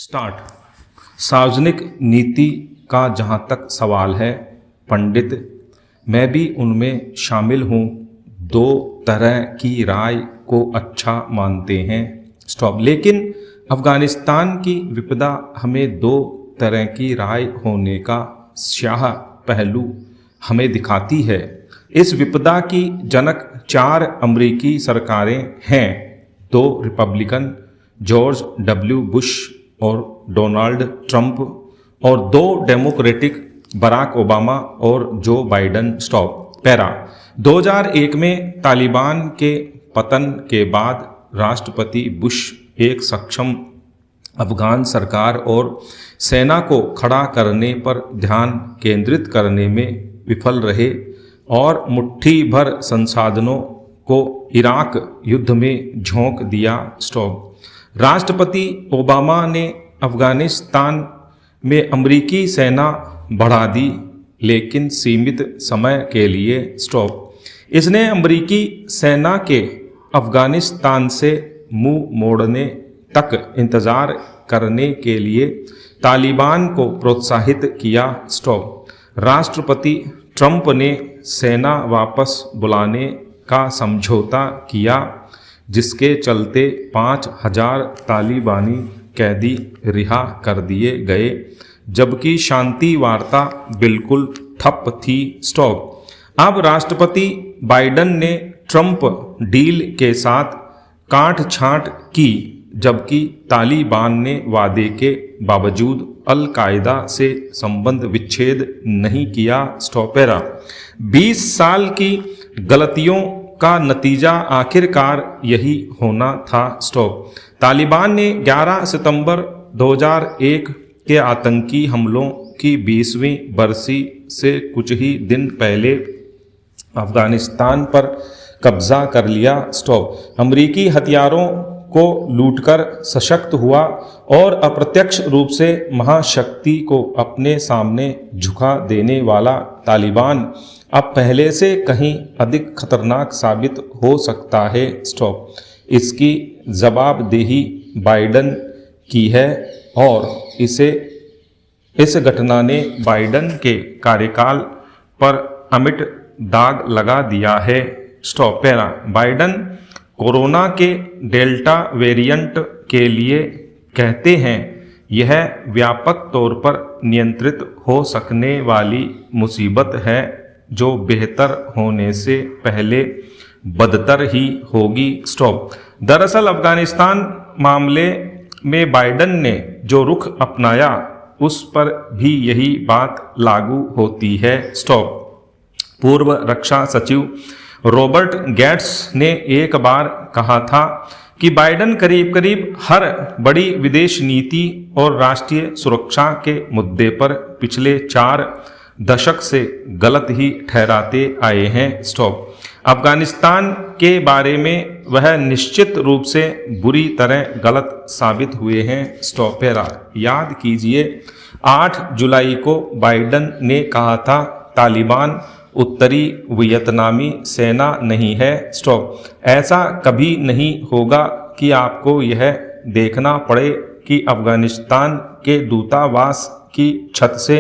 Start. सार्वजनिक नीति का जहाँ तक सवाल है पंडित, मैं भी उनमें शामिल हूँ। दो तरह की राय को अच्छा मानते हैं। स्टॉप। लेकिन अफगानिस्तान की विपदा हमें दो तरह की राय होने का स्याह पहलू हमें दिखाती है। इस विपदा की जनक चार अमेरिकी सरकारें हैं, दो रिपब्लिकन, जॉर्ज डब्ल्यू बुश और डोनाल्ड ट्रंप, और दो डेमोक्रेटिक, बराक ओबामा और जो बाइडन। स्टॉप। पैरा। 2001 में तालिबान के पतन के बाद राष्ट्रपति बुश एक सक्षम अफगान सरकार और सेना को खड़ा करने पर ध्यान केंद्रित करने में विफल रहे और मुट्ठी भर संसाधनों को इराक युद्ध में झोंक दिया। स्टॉप। राष्ट्रपति ओबामा ने अफगानिस्तान में अमेरिकी सेना बढ़ा दी, लेकिन सीमित समय के लिए। स्टॉप। इसने अमेरिकी सेना के अफगानिस्तान से मुंह मोड़ने तक इंतजार करने के लिए तालिबान को प्रोत्साहित किया। स्टॉप। राष्ट्रपति ट्रंप ने सेना वापस बुलाने का समझौता किया, जिसके चलते 5,000 तालिबानी कैदी रिहा कर दिए गए, जबकि शांति वार्ता बिल्कुल ठप थी। स्टॉप। अब राष्ट्रपति बाइडन ने ट्रंप डील के साथ काट छांट की, जबकि तालिबान ने वादे के बावजूद अल कायदा से संबंध विच्छेद नहीं किया। स्टॉपेरा। 20 साल की गलतियों का नतीजा आखिरकार यही होना था। स्टॉप। तालिबान ने 11 सितंबर 2001 के आतंकी हमलों की 20वीं बरसी से कुछ ही दिन पहले अफगानिस्तान पर कब्जा कर लिया। स्टॉप। अमेरिकी हथियारों को लूटकर सशक्त हुआ और अप्रत्यक्ष रूप से महाशक्ति को अपने सामने झुका देने वाला तालिबान अब पहले से कहीं अधिक खतरनाक साबित हो सकता है। स्टॉप। इसकी जवाबदेही बाइडन की है और इस घटना ने बाइडन के कार्यकाल पर अमिट दाग लगा दिया है। स्टॉप। पैरा। बाइडन कोरोना के डेल्टा वेरिएंट के लिए कहते हैं, यह व्यापक तौर पर नियंत्रित हो सकने वाली मुसीबत है जो बेहतर होने से पहले बदतर ही होगी। स्टॉप। दरअसल अफगानिस्तान मामले में बाइडन ने जो रुख अपनाया उस पर भी यही बात लागू होती है। स्टॉप। पूर्व रक्षा सचिव रॉबर्ट गेट्स ने एक बार कहा था कि बाइडन करीब करीब हर बड़ी विदेश नीति और राष्ट्रीय सुरक्षा के मुद्दे पर पिछले 4 दशक से गलत ही ठहराते आए हैं। स्टॉप। अफगानिस्तान के बारे में वह निश्चित रूप से बुरी तरह गलत साबित हुए हैं। स्टॉप। याद कीजिए, 8 जुलाई को बाइडन ने कहा था तालिबान उत्तरी वियतनामी सेना नहीं है। स्टॉप। ऐसा कभी नहीं होगा कि आपको यह देखना पड़े कि अफगानिस्तान के दूतावास की छत से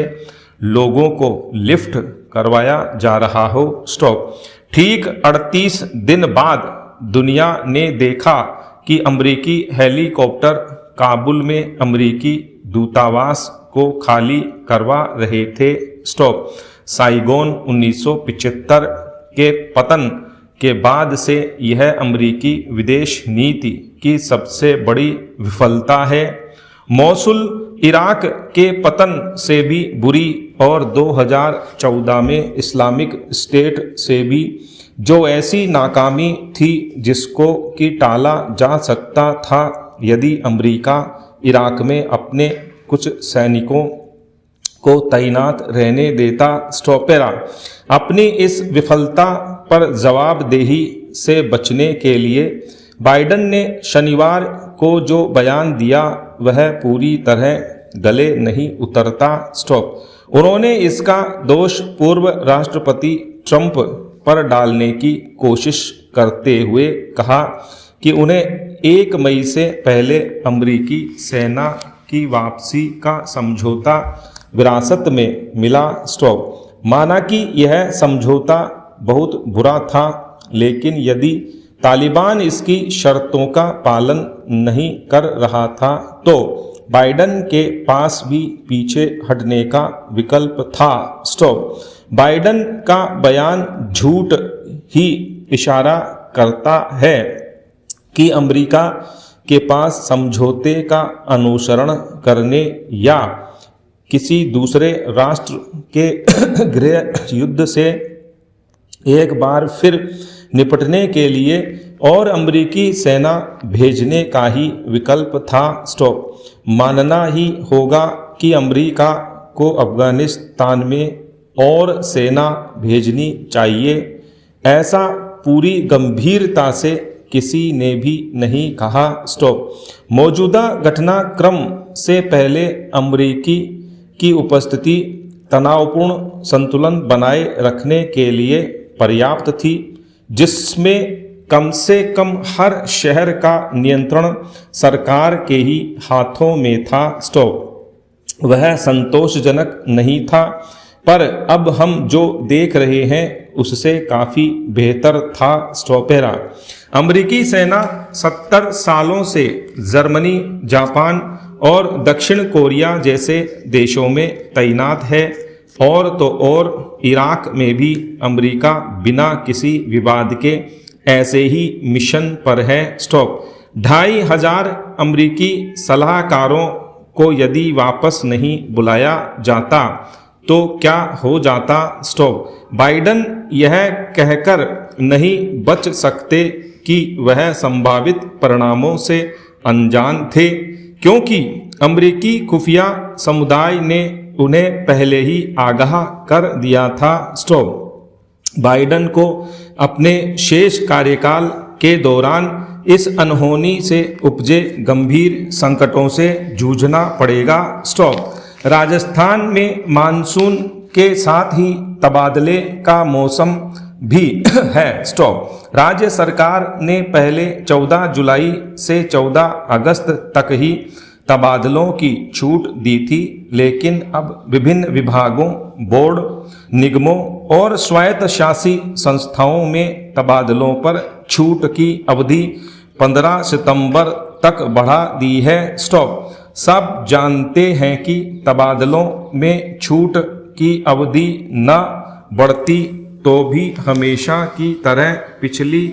लोगों को लिफ्ट करवाया जा रहा हो। स्टॉप। ठीक 38 दिन बाद दुनिया ने देखा कि अमेरिकी हेलीकॉप्टर काबुल में अमेरिकी दूतावास को खाली करवा रहे थे। स्टॉप। साइगोन 1975 के पतन के बाद से यह अमेरिकी विदेश नीति की सबसे बड़ी विफलता है। मौसुल इराक के पतन से भी बुरी और 2014 में इस्लामिक स्टेट से भी, जो ऐसी नाकामी थी जिसको कि टाला जा सकता था यदि अमेरिका इराक में अपने कुछ सैनिकों को तैनात रहने देता। स्टॉपेरा। अपनी इस विफलता पर जवाबदेही से बचने के लिए बाइडन ने शनिवार को जो बयान दिया वह पूरी तरह गले नहीं उतरता। स्टॉप। उन्होंने इसका दोष पूर्व राष्ट्रपति ट्रंप पर डालने की कोशिश करते हुए कहा कि उन्हें 1 मई से पहले अमेरिकी सेना की वापसी का समझौता विरासत में मिला। स्टॉप। माना कि यह समझौता बहुत बुरा था, लेकिन यदि तालिबान इसकी शर्तों का पालन नहीं कर रहा था तो बाइडन के पास भी पीछे हटने का विकल्प था। स्टॉप। बाइडन का बयान झूठ ही इशारा करता है कि अमेरिका के पास समझौते का अनुसरण करने या किसी दूसरे राष्ट्र के गृह युद्ध से एक बार फिर निपटने के लिए और अमेरिकी सेना भेजने का ही विकल्प था। स्टॉप। मानना ही होगा कि अमेरिका को अफगानिस्तान में और सेना भेजनी चाहिए, ऐसा पूरी गंभीरता से किसी ने भी नहीं कहा। स्टॉप। मौजूदा घटनाक्रम से पहले अमेरिकी की उपस्थिति तनावपूर्ण संतुलन बनाए रखने के लिए पर्याप्त थी, जिसमें कम से कम हर शहर का नियंत्रण सरकार के ही हाथों में था। स्टॉप। वह संतोषजनक नहीं था, पर अब हम जो देख रहे हैं उससे काफ़ी बेहतर था। स्टॉपेरा। अमेरिकी सेना 70 सालों से जर्मनी, जापान और दक्षिण कोरिया जैसे देशों में तैनात है, और तो और इराक में भी अमेरिका बिना किसी विवाद के ऐसे ही मिशन पर है। स्टॉप। 2500 अमेरिकी सलाहकारों को यदि वापस नहीं बुलाया जाता तो क्या हो जाता। स्टॉप। बाइडन यह कहकर नहीं बच सकते कि वह संभावित परिणामों से अनजान थे, क्योंकि अमेरिकी खुफिया समुदाय ने उन्हें पहले ही आगाह कर दिया था। स्टॉप। बाइडन को अपने शेष कार्यकाल के दौरान इस अनहोनी से उपजे गंभीर संकटों से जूझना पड़ेगा। स्टॉप। राजस्थान में मानसून के साथ ही तबादले का मौसम भी है। स्टॉप। राज्य सरकार ने पहले 14 जुलाई से 14 अगस्त तक ही तबादलों की छूट दी थी, लेकिन अब विभिन्न विभागों, बोर्ड, निगमों और स्वायत्त शासी संस्थाओं में तबादलों पर छूट की अवधि 15 सितंबर तक बढ़ा दी है। स्टॉप। सब जानते हैं कि तबादलों में छूट की अवधि न बढ़ती तो भी हमेशा की तरह पिछली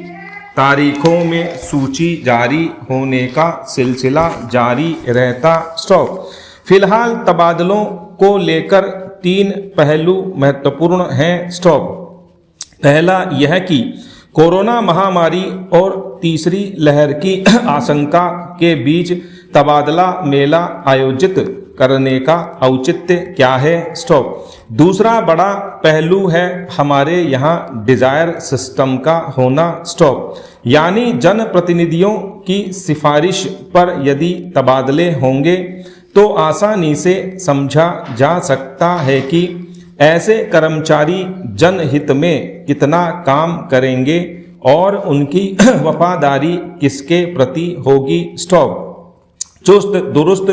तारीखों में सूची जारी होने का सिलसिला जारी रहता। स्टॉप। फिलहाल तबादलों को लेकर 3 पहलू महत्वपूर्ण हैं। स्टॉप। पहला यह कि कोरोना महामारी और तीसरी लहर की आशंका के बीच तबादला मेला आयोजित करने का औचित्य क्या है। स्टॉप। दूसरा बड़ा पहलू है हमारे यहाँ डिजायर सिस्टम का होना। स्टॉप। यानी जनप्रतिनिधियों की सिफारिश पर यदि तबादले होंगे तो आसानी से समझा जा सकता है कि ऐसे कर्मचारी जनहित में कितना काम करेंगे और उनकी वफादारी किसके प्रति होगी। स्टॉप। चुस्त दुरुस्त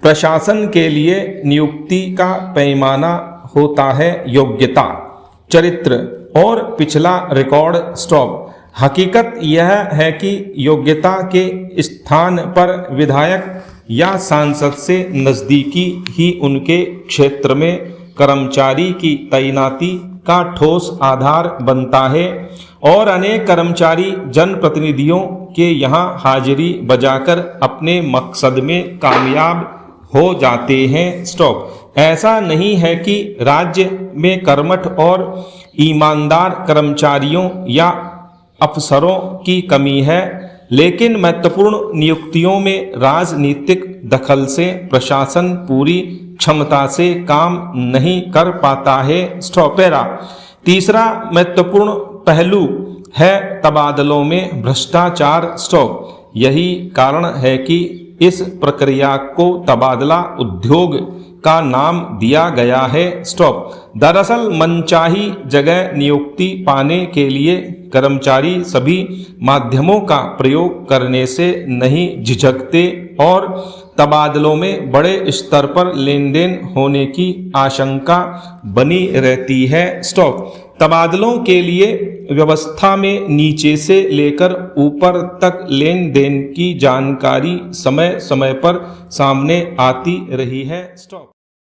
प्रशासन के लिए नियुक्ति का पैमाना होता है योग्यता, चरित्र और पिछला रिकॉर्ड। स्टॉप। हकीकत यह है कि योग्यता के स्थान पर विधायक या सांसद से नज़दीकी ही उनके क्षेत्र में कर्मचारी की तैनाती का ठोस आधार बनता है, और अनेक कर्मचारी जनप्रतिनिधियों के यहाँ हाजिरी बजाकर अपने मकसद में कामयाब हो जाते हैं। स्टॉप। ऐसा नहीं है कि राज्य में कर्मठ और ईमानदार कर्मचारियों या अफसरों की कमी है, लेकिन महत्वपूर्ण नियुक्तियों में राजनीतिक दखल से प्रशासन पूरी क्षमता से काम नहीं कर पाता है। स्टॉपेरा। तीसरा महत्वपूर्ण पहलू है तबादलों में भ्रष्टाचार। स्टॉप। यही कारण है कि इस प्रक्रिया को तबादला उद्योग का नाम दिया गया है। स्टॉप। दरअसल मनचाही जगह नियुक्ति पाने के लिए कर्मचारी सभी माध्यमों का प्रयोग करने से नहीं झिझकते और तबादलों में बड़े स्तर पर लेन देन होने की आशंका बनी रहती है। स्टॉप। तबादलों के लिए व्यवस्था में नीचे से लेकर ऊपर तक लेन देन की जानकारी समय समय पर सामने आती रही है। स्टॉप।